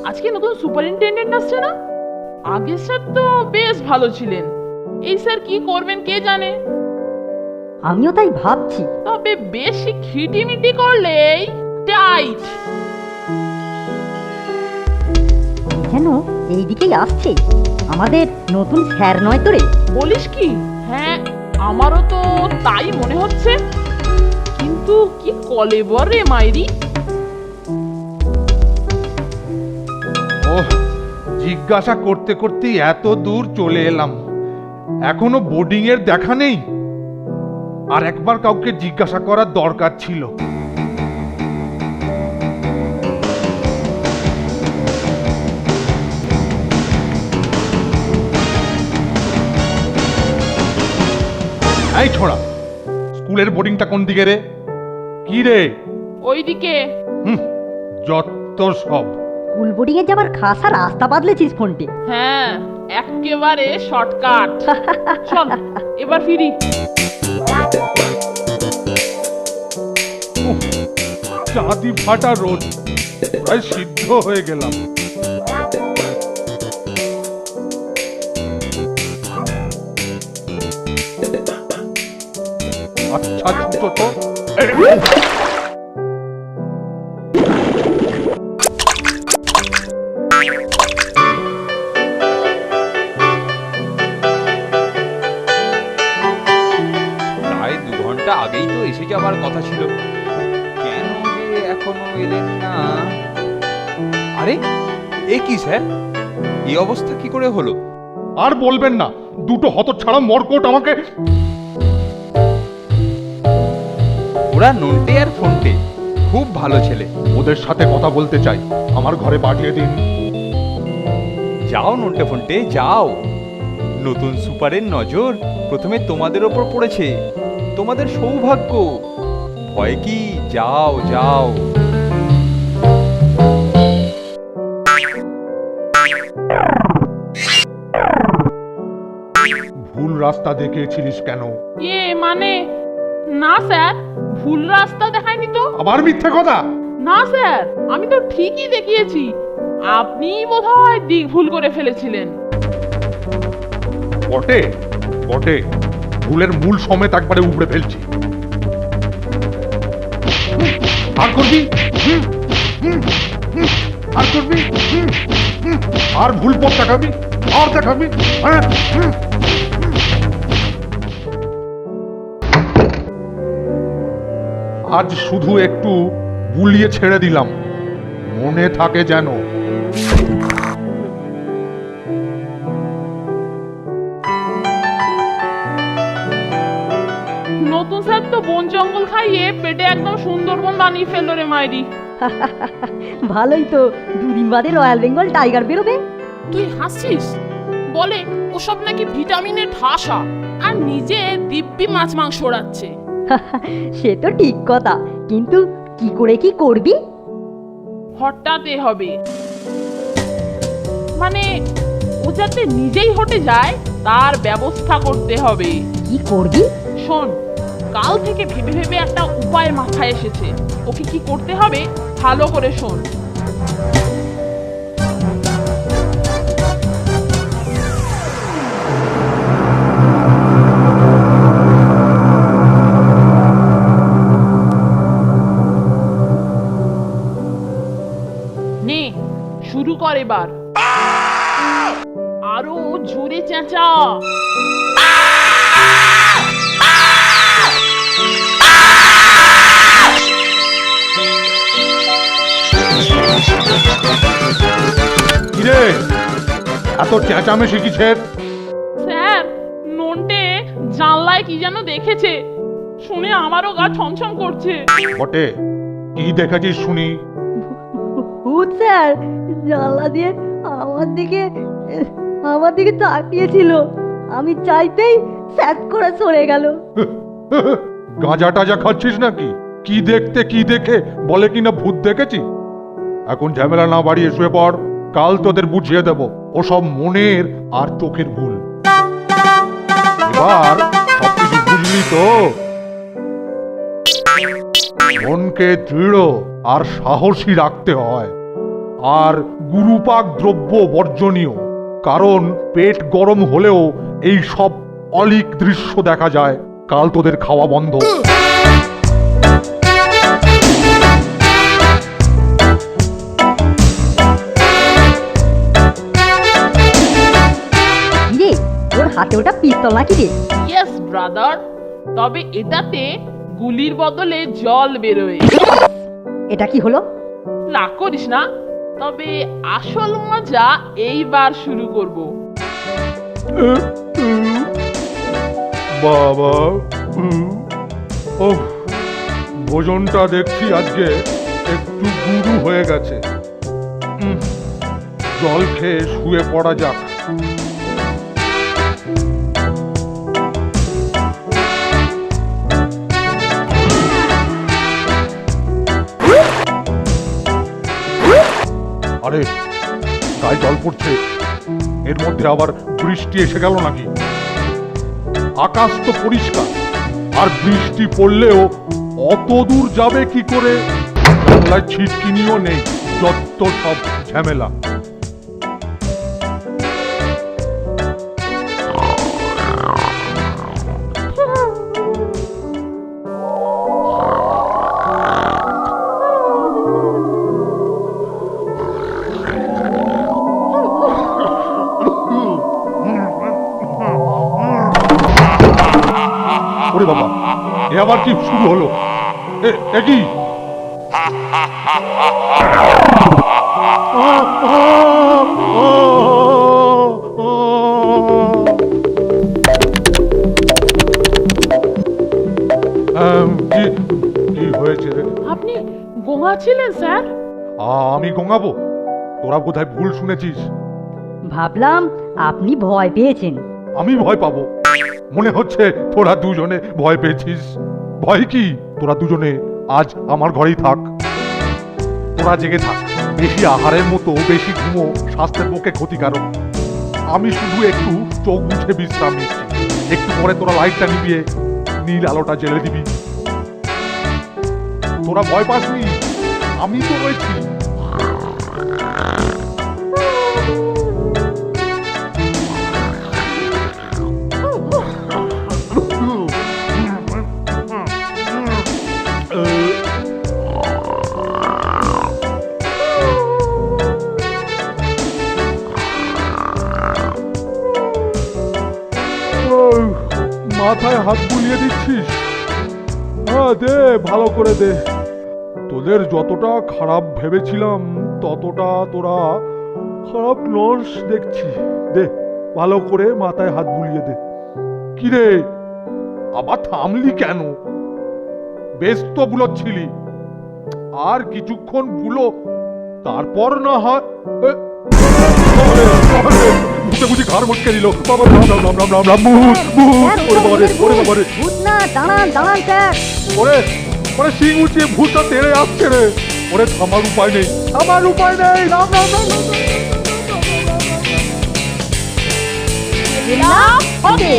আজকে নতুন সুপারিনটেন্ডেন্ট আসছে না? আগের স্যার তো বেশ ভালো ছিলেন, এই স্যার কি করবেন কে জানে। আমিও তাই ভাবছি। তবে বেশি খিটিমিটি করলেই টাইট। কেন এইদিকেই আসছে? আমাদের নতুন স্যার নয় তো রে? বলিস কি? হ্যাঁ, আমারও তো তাই মনে হচ্ছে। কিন্তু কি কলেবর রে মাইরি। ওহ, জিজ্ঞাসা করতে করতেই এত দূর চলে এলাম, এখনো বোর্ডিং এর দেখা নেই। আর একবার কাউকে জিজ্ঞাসা করার দরকার ছিল। এই ছোড়া, স্কুলের বোর্ডিংটা কোন দিকে রে? কি রে? ওইদিকে। যত সব। স্কুল বোর্ডিং এ যাবার খাসা রাস্তা বাদলেছিস ফোনটে। হ্যাঁ, একেবারে শর্টকাট। চল এবার ফিরি। চাঁদি ফাটা রোদ, প্রায় সিদ্ধ হয়ে গেলাম। আচ্ছা ছুটো তো। প্রায় 2 ঘন্টা আগেই তো এসে যাবার কথা ছিল, কেন যে এখনো এলেন না? আরে এ কি স্যার, এই অবস্থা কি করে হলো? আর বলবেন না, দুটো হতচ্ছাড়া মরকট আমাকে। ওরা নন্টে আর ফন্টে খুব ভালো ছেলে। ওদের সাথে কথা বলতে চাই, আমার ঘরে পাঠিয়ে দিন। যাও নন্টে ফন্টে যাও, নতুন সুপারের নজর প্রথমে তোমাদের ওপর পড়েছে, তোমাদের সৌভাগ্য। ভয় কি, যাও যাও। ভুল রাস্তা দেখিয়েছিলিস কেন? মানে না স্যার, ভুল রাস্তা দেখায়নি তো। আবার মিথ্যে কথা? না স্যার, আমি তো ঠিকই দেখিয়েছি। আপনিই বোধহয় দিক ভুল করে ফেলেছিলেন। বটে বটে, ভুলের মূল সমেত একবারে উপড়ে ফেলছি। আর করবি? আর করবি? আর ভুল পথ দেখাবি? আর দেখাবি? হ্যাঁ। আজ শুধু একটু বুলিয়ে ছেড়ে দিলাম, মনে থাকে যেন। নতুন স্যার তো বন জঙ্গল খাইয়ে পেটে একদম সুন্দরবন বানিয়ে ফেললো রে মাইরি। ভালোই তো, 2 দিন বাদে রয়্যাল বেঙ্গল টাইগার বেরোবে। তুই হাসছিস? বলে ওসব নাকি ভিটামিনের ঠাসা, আর নিজে দিব্যি মাছ মাংস ওড়াচ্ছে। সে তো ঠিক কথা, কিন্তু কি করে কি করবি? হটাতে হবে, মানে ও যাতে নিজেই হটে যায় তার ব্যবস্থা করতে হবে। কি করবি? শোন, কাল থেকে ভেবে ভেবে একটা উপায় মাথায় এসেছে। ওকে কি করতে হবে ভালো করে শোন। নে শুরু কর এবার, আরো জোরে চেঁচা। কিরে, এত চেঁচামেচি কিসের? স্যার, নন্টে জানলায় কি যেন দেখেছে, শুনে আমারও গা ছমছম করছে। বটে, কি দেখেছিস শুনি? ভূত স্যার জানলা দিয়ে আমার দিকে তাকিয়েছিল। আমি চাইতেই স্যাট করে সরে গেল। গাঁজা টাজা খাচ্ছিস নাকি? কি দেখতে কি দেখে বলে কিনা ভূত দেখেছি। এখন ঝামেলা না বাড়িয়ে শুয়ে পড়, কাল তোদের বুঝিয়ে দেব ওসব মনের আর চোখের ভুল। এবার সবকিছু বুঝলি তো? মনকে দৃঢ় আর সাহসী রাখতে হয়, আর গুরুপাক দ্রব্য বর্জনীয়, কারণ পেট গরম হলেও এই সব অলীক দৃশ্য দেখা যায়। কাল তোদের খাওয়া বন্ধ। কিরে, ওর হাতে ওটা পিস্তল নাকি রে? ইয়েস ব্রাদার, তবে এটাতে গুলির বদলে জল বেরোয়। এটা কি হলো? না করিস না, তবে আসল মজা এইবার শুরু করব। বাবা, ওহ, ভোজনটা দেখছি আজকে একটু গুরু হয়ে গেছে। জল খেয়ে শুয়ে পড়া যাক। আরে, গায়ে জল পড়ছে, এর মধ্যে আবার বৃষ্টি এসে গেল নাকি? আকাশ তো পরিষ্কার, আর বৃষ্টি পড়লেও অত দূর যাবে কি করে? জানলায় ছিটকিনিও নেই, যত সব ঝামেলা। ওরে বাবা, এ আবার কি শুরু হলো? এ কি? কি হয়েছে রে? আপনি গোঙা ছিলেন স্যার? আমি গঙ্গাবো? তোরা বোধহয় ভুল শুনেছিস। ভাবলাম আপনি ভয় পেয়েছেন। আমি ভয় পাবো? মনে হচ্ছে তোরা দুজনে ভয় পেয়েছিস। ভয় কি? তোরা দুজনে আজ আমার ঘরেই থাক। তোরা জেগে থাক। বেশি আহারের মতো বেশি ঘুমো স্বাস্থ্যের পক্ষে ক্ষতিকারক। আমি শুধু একটু চোখ মুছে বিশ্রাম নিচ্ছি। একটু পরে তোরা লাইটটা নিভিয়ে নীল আলোটা জ্বেলে দিবি। তোরা ভয় পাসনি, আমি তো রয়েছি। মাথায় হাত বুলিয়ে দিচ্ছিস? হ্যাঁ, দে, ভালো করে দে। তোদের যতটা খারাপ ভেবেছিলাম ততটা তোরা খারাপ নস দেখছি। দে, ভালো করে মাথায় হাত বুলিয়ে দে। কিরে, আবার থামলি কেন? বেশ তো বুলোচ্ছিলি, আর কিছুক্ষণ বুলো, তারপর না হয়। বুঝি ঘর মটকে দিল। বাবা, রাম রাম রাম রাম রাম রাম, ভূত ভূত! ওরে বাবারে, ওরে বাবারে! ভূত না, দাঁড়ান দাঁড়ান স্যার। ওরে ওরে, সিং উঁচিয়ে ভূতটা তেড়ে আসছে রে। ওরে, থামার উপায় নেই, থামার উপায় নেই। রাম রাম রাম রাম রাম। হবে।